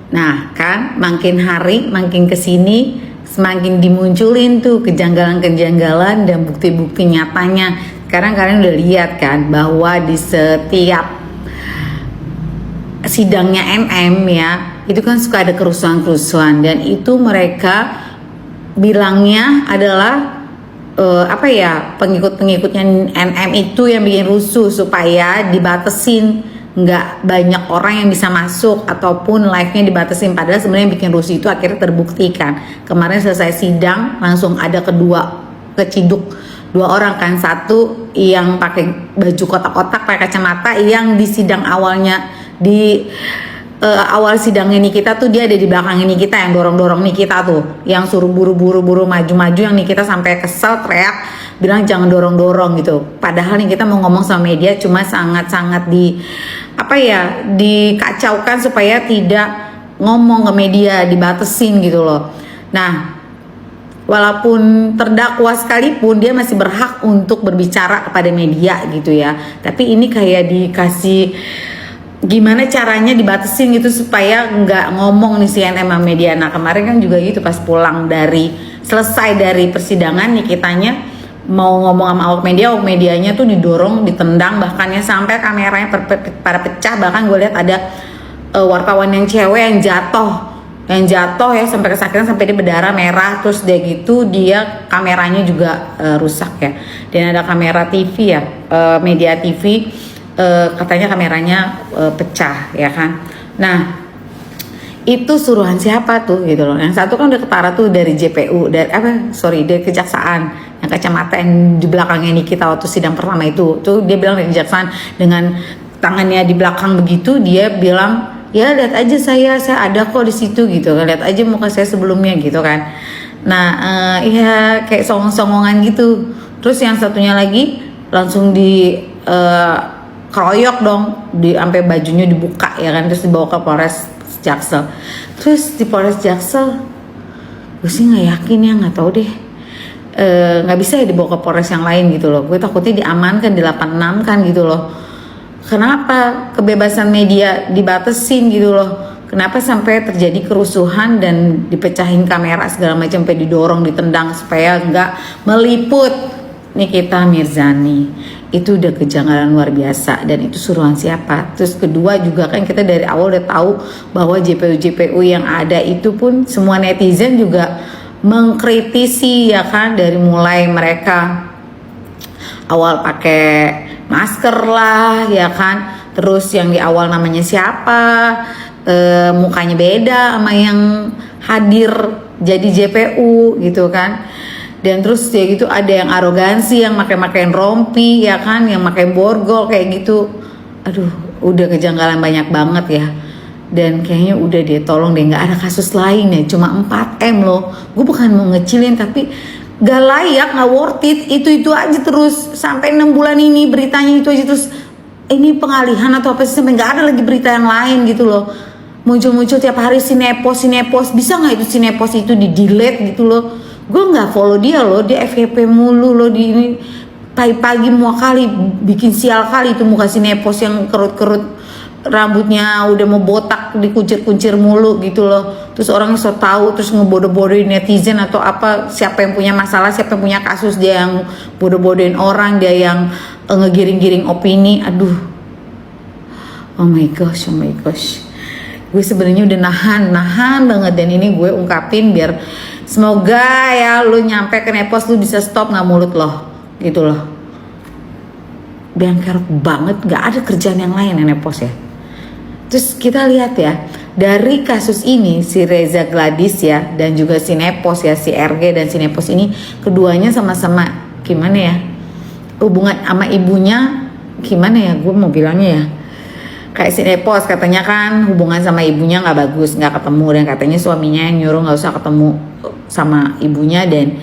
Nah kan makin hari makin kesini semakin dimunculin tuh kejanggalan-kejanggalan dan bukti-bukti nyatanya. Sekarang kalian udah lihat kan bahwa di setiap sidangnya MM ya, itu kan suka ada kerusuhan-kerusuhan, dan itu mereka bilangnya adalah pengikut-pengikutnya MM itu yang bikin rusuh supaya dibatesin, nggak banyak orang yang bisa masuk ataupun live-nya dibatasin. Padahal sebenarnya yang bikin rusuh itu akhirnya terbuktikan. Kemarin selesai sidang langsung ada keciduk dua orang kan, satu yang pakai baju kotak-kotak pakai kacamata yang di sidang awalnya di awal sidangnya Nikita tuh dia ada di belakang Nikita yang dorong-dorong Nikita tuh, yang suruh buru-buru maju-maju, yang Nikita sampai kesel teriak bilang jangan dorong-dorong gitu. Padahal Nikita mau ngomong sama media cuma sangat-sangat dikacaukan supaya tidak ngomong ke media, dibatesin gitu loh. Nah, walaupun terdakwa sekalipun dia masih berhak untuk berbicara kepada media gitu ya. Tapi ini kayak dikasih gimana caranya dibatesin gitu supaya nggak ngomong nih CNN sama media. Nah kemarin kan juga gitu, pas pulang selesai dari persidangan Nikitanya mau ngomong sama awak medianya tuh didorong, ditendang, bahkannya sampai kameranya pada pecah. Bahkan gue lihat ada wartawan yang cewek yang jatuh ya sampai kesakitan, sampai dia berdarah merah, terus dia gitu dia kameranya juga rusak ya. Dan ada kamera TV ya, media TV katanya kameranya pecah ya kan. Nah itu suruhan siapa tuh gitu loh. Yang satu kan udah ketara tuh dari JPU, dari kejaksaan, yang kacamata yang di belakangnya Nikita waktu sidang pertama itu tuh dia bilang dari kejaksaan dengan tangannya di belakang begitu, dia bilang ya lihat aja saya ada kok di situ gitu kan, lihat aja muka saya sebelumnya gitu kan. Nah ya kayak songong-songongan gitu. Terus yang satunya lagi langsung di keroyok dong, sampai bajunya dibuka ya kan, terus dibawa ke Polres Jaksel. Terus di Polres Jaksel gue sih nggak yakin ya, nggak tahu deh, nggak bisa ya dibawa ke Polres yang lain gitu loh. Gue takutnya diamankan di 86 kan gitu loh. Kenapa kebebasan media dibatesin gitu loh? Kenapa sampai terjadi kerusuhan dan dipecahin kamera segala macam, sampai didorong, ditendang supaya nggak meliput Nikita Mirzani? Itu udah kejanggalan luar biasa, dan itu suruhan siapa? Terus kedua juga kan kita dari awal udah tahu bahwa JPU yang ada itu pun semua netizen juga mengkritisi ya kan, dari mulai mereka awal pakai masker lah ya kan, terus yang di awal namanya siapa, mukanya beda sama yang hadir jadi JPU gitu kan. Dan terus ya gitu ada yang arogansi, yang pakai rompi ya kan, yang pakai borgol kayak gitu. Aduh udah kejanggalan banyak banget ya. Dan kayaknya udah deh, tolong deh, nggak ada kasus lain ya, cuma 4M loh. Gue bukan mau ngecilin tapi gak layak, gak worth it. Itu aja terus sampai 6 bulan ini beritanya itu aja terus. Ini pengalihan atau apa sih, sampai gak ada lagi berita yang lain gitu loh. Muncul-muncul tiap hari sinepos. Bisa gak itu sinepos itu di delete gitu loh. Gue nggak follow dia loh, dia FYP mulu loh di ini. Pagi-pagi mau kali bikin sial kali itu muka sinepos yang kerut-kerut, rambutnya udah mau botak, dikuncir-kuncir mulu gitu loh. Terus orangnya so tahu, terus ngebodoh-bodohin netizen atau apa, siapa yang punya masalah, siapa yang punya kasus, dia yang bodoh-bodohin orang, dia yang ngegiring-giring opini. Aduh, oh my gosh. Gue sebenarnya udah nahan banget, dan ini gue ungkapin biar semoga ya lu nyampe ke Nepos lu bisa stop nggak mulut loh gitu loh. Bengkerok banget, nggak ada kerjaan yang lain ya Nepos ya. Terus kita lihat ya, dari kasus ini si Reza Gladys ya, dan juga si Nepos ya, si RG dan si Nepos ini keduanya sama-sama gimana ya, hubungan sama ibunya gimana ya, gue mau bilangnya ya, kayak si Nepos katanya kan hubungan sama ibunya nggak bagus, nggak ketemu, dan katanya suaminya yang nyuruh nggak usah ketemu sama ibunya, dan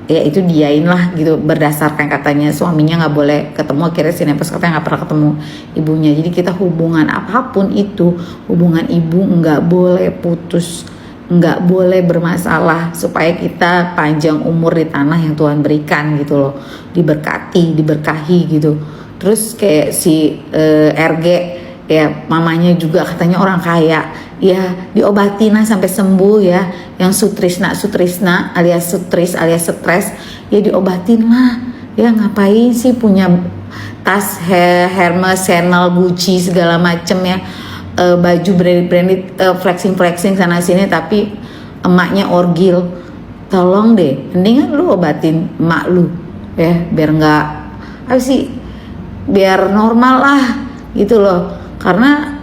ya itu diain lah gitu, berdasarkan katanya suaminya nggak boleh ketemu. Akhirnya si Nepos katanya nggak pernah ketemu ibunya. Jadi kita hubungan apapun itu, hubungan ibu nggak boleh putus, nggak boleh bermasalah, supaya kita panjang umur di tanah yang Tuhan berikan gitu loh, diberkati, diberkahi gitu. Terus kayak si RG ya mamanya juga katanya orang kaya, ya diobatin lah sampai sembuh ya. Yang Sutrisna alias stres, ya diobatin lah. Ya ngapain sih punya tas Hermes, Chanel, Gucci segala macem ya, baju branded, flexing sana sini, tapi emaknya orgil. Tolong deh, mendingan lu obatin emak lu ya, biar nggak apa sih, biar normal lah gitu loh. Karena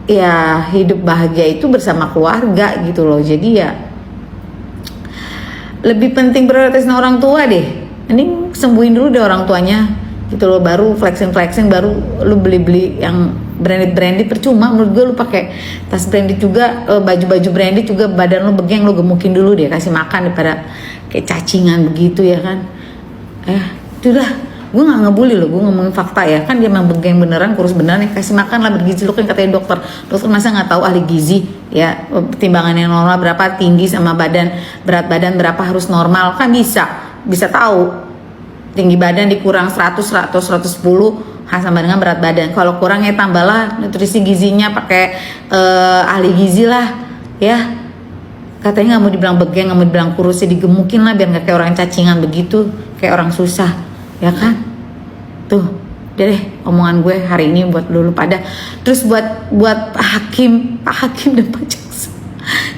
ya hidup bahagia itu bersama keluarga gitu loh. Jadi ya lebih penting prioritasnya orang tua deh. Mending sembuhin dulu deh orang tuanya gitu loh, baru flexing, baru lu beli yang branded. Percuma menurut gue lu pakai tas branded juga, baju branded juga, badan lu begeng, lu gemukin dulu deh, kasih makan daripada kayak cacingan begitu ya kan. Itulah, gue nggak ngebully loh, gue ngomongin fakta ya kan. Dia memang begeng beneran, kurus beneran, ya kasih makan lah, bergizi. Lu kan katanya dokter masa nggak tahu ahli gizi ya, timbangan yang normal berapa, tinggi sama berat badan berapa harus normal kan, bisa tahu. Tinggi badan dikurang 100, 110 sama dengan berat badan. Kalau kurang ya tambahlah nutrisi gizinya, pakai ahli gizi lah ya. Katanya nggak mau dibilang begeng, nggak mau dibilang kurus, ya digemukin lah biar nggak kayak orang cacingan begitu, kayak orang susah ya kan. Tuh udah deh omongan gue hari ini buat lu pada. Terus buat Pak Hakim dan Pak Jaksa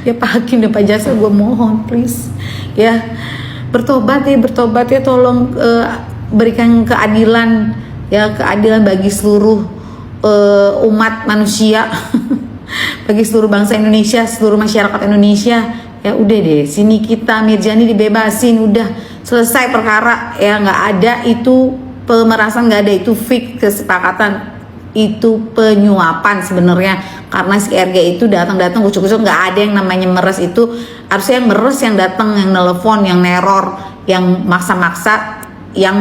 ya, Pak Hakim dan Pak Jaksa, gue mohon please ya, bertobat ya, tolong berikan keadilan ya, keadilan bagi seluruh umat manusia bagi seluruh bangsa Indonesia, seluruh masyarakat Indonesia ya. Udah deh, sini kita Mirjani dibebasin, udah selesai perkara ya. Nggak ada itu pemerasan, nggak ada itu fix kesepakatan, itu penyuapan sebenarnya. Karena si RG itu datang kucuk-kucuk, nggak ada yang namanya meres. Itu harusnya yang meres yang datang, yang nelpon, yang neror, yang maksa-maksa, yang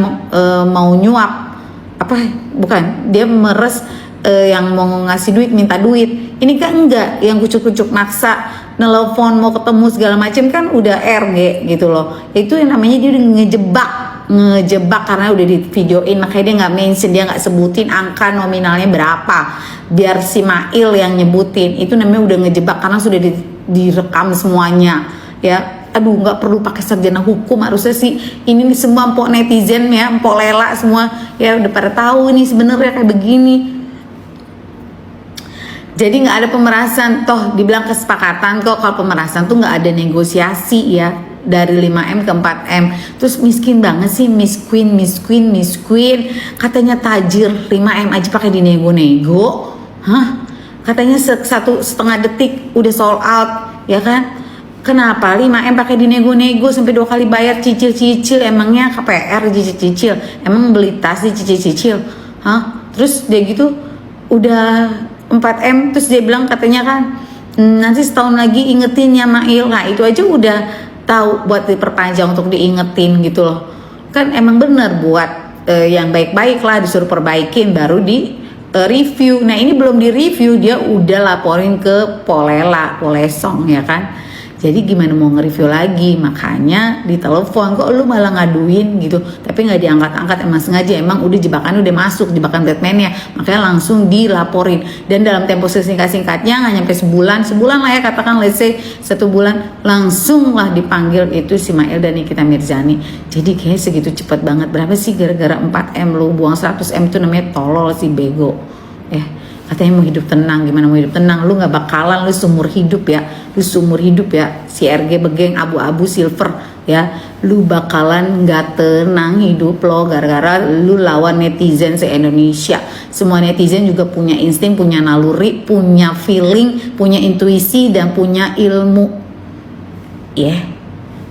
mau nyuap apa, bukan dia meres, yang mau ngasih duit, minta duit. Ini kan enggak, yang kucuk-kucuk maksa, nelpon mau ketemu segala macam kan udah RG gitu loh. Itu yang namanya dia udah ngejebak karena udah di videoin, makanya dia nggak mention, dia nggak sebutin angka nominalnya berapa, biar si Mail yang nyebutin. Itu namanya udah ngejebak karena sudah direkam semuanya ya. Aduh, nggak perlu pakai sarjana hukum harusnya sih. Ini nih semua empok netizen ya, empok lela semua ya udah pada tahu ini sebenarnya kayak begini. Jadi nggak ada pemerasan, toh dibilang kesepakatan kok. Kalau pemerasan tuh nggak ada negosiasi ya, dari 5M ke 4M. Terus miskin banget sih, Miss Queen. Katanya tajir, 5M aja pakai dinego-nego. Katanya 1,5 detik udah sold out ya kan. Kenapa 5M pakai dinego-nego sampai 2 kali bayar, cicil? Emangnya KPR cicil? Emang beli tas cicil? Terus dia gitu udah 4M, terus dia bilang katanya kan nanti setahun lagi ingetin ya Mail. Nah itu aja udah tahu buat diperpanjang untuk diingetin gitu loh. Kan emang bener buat yang baik-baik lah, disuruh perbaikin baru di review. Nah ini belum di review, dia udah laporin ke Polesong ya kan. Jadi gimana mau nge-review lagi, makanya ditelepon, kok lu malah ngaduin gitu, tapi nggak diangkat-angkat. Emang sengaja, emang udah jebakannya udah masuk, jebakan Batman-nya, makanya langsung dilaporin. Dan dalam tempo singkat-singkatnya, nggak nyampe sebulan lah ya, katakan let's say 1 bulan, langsung lah dipanggil itu si Mail dan Nikita Mirzani. Jadi kayaknya segitu cepet banget. Berapa sih gara-gara 4M lu buang 100M itu namanya tolol sih, bego ya. Katanya mau hidup tenang, gimana mau hidup tenang? Lu nggak bakalan, lu seumur hidup ya, si RG begeng abu-abu silver ya, lu bakalan nggak tenang hidup lo gara-gara lu lawan netizen se-Indonesia. Semua netizen juga punya insting, punya naluri, punya feeling, punya intuisi, dan punya ilmu ya.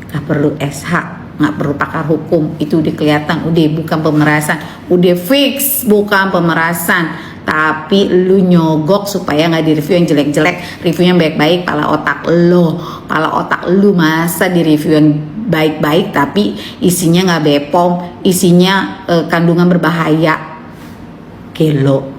Nggak perlu SH, nggak perlu pakar hukum, itu udah kelihatan, udah bukan pemerasan, udah fix bukan pemerasan. Tapi lu nyogok supaya nggak di review yang jelek-jelek, review yang baik-baik. Pala otak lu masa di review yang baik-baik tapi isinya nggak bepom, isinya kandungan berbahaya. Gelo.